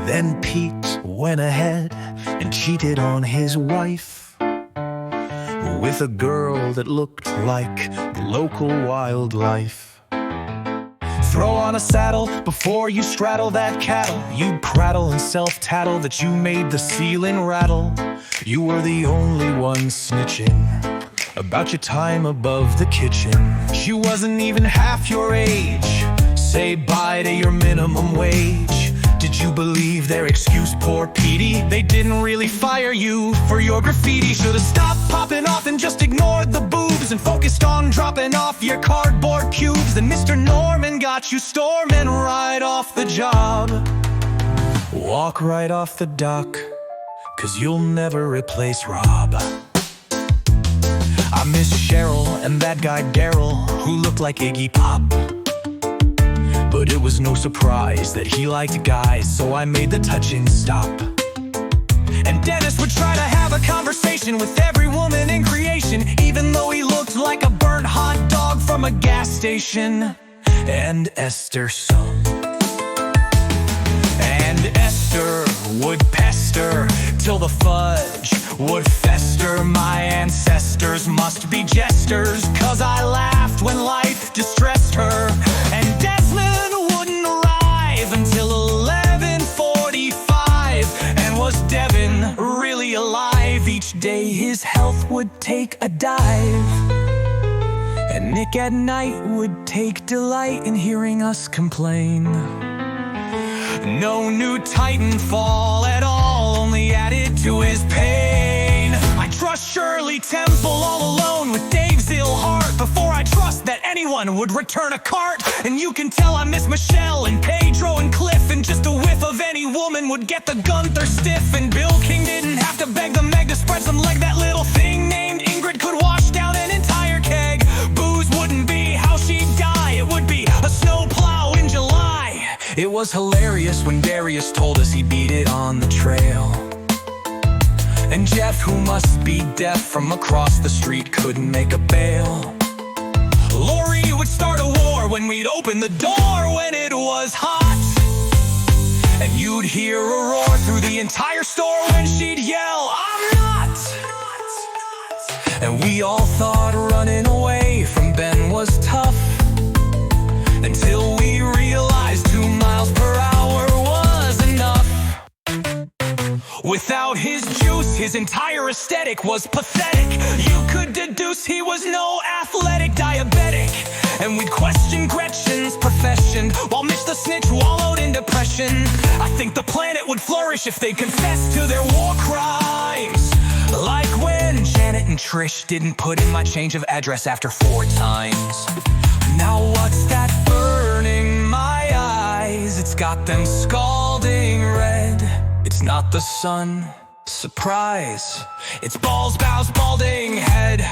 Then Pete went ahead and cheated on his wife with a girl that looked like local wildlife. Throw on a saddle before you straddle that cattle. You'd prattle and self-tattle that you made the ceiling rattle. You were the only one snitching about your time above the kitchen. She wasn't even half your age. Say bye to your minimum wage. Did you believe their excuse, poor Petey? They didn't really fire you for your graffiti. Should've stopped popping off and just ignored the boobs and focused on dropping off your cardboard cubes. Then Mr. Norman got you storming right off the job. Walk right off the dock, 'cause you'll never replace Rob. I miss Cheryl and that guy Daryl who looked like Iggy Pop. But it was no surprise that he liked guys, so I made the touching stop. And Dennis would try to have a conversation with every woman in creation, even though he looked like a burnt hot dog from a gas station. And Esther sung. And Esther would pester till the fudge would fester. My ancestors must be jesters, 'cause I laughed when life distressed her. And Desmond wouldn't arrive until 11:45. And was Devin really alive? Each day his health would take a dive. And Nick at night would take delight in hearing us complain. No new Titanfall at all, only added to his pain. I trust Shirley Temple all alone with Dave's ill heart before I trust that anyone would return a cart. And you can tell I miss Michelle and Pedro and Cliff, and just a whiff of any woman would get the Gunther stiff. And Bill King didn't have to beg the Meg to spread some leg. That little thing named Ingrid could wash down an entire keg. Booze wouldn't be how she'd die, it would be a snowplow in July. It was hilarious when Darius told us he beat it on the trail. And Jeff, who must be deaf from across the street, couldn't make a bail. Lori would start a war when we'd open the door when it was hot. And you'd hear a roar through the entire store when she'd yell, "I'm not!" And we all thought running away from Ben was tough, until we realized 2 miles per hour was enough. Without his juice, his entire aesthetic was pathetic. You could deduce he was no athletic diabetic. And we'd question Gretchen's profession while Mitch the snitch wallowed in depression. I think the planet would flourish if they confessed to their war crimes. Like when Janet and Trish didn't put in my change of address after 4 times. Now what's that burning my eyes? It's got them scalding red. It's not the sun, surprise. It's balls, bows, balding head.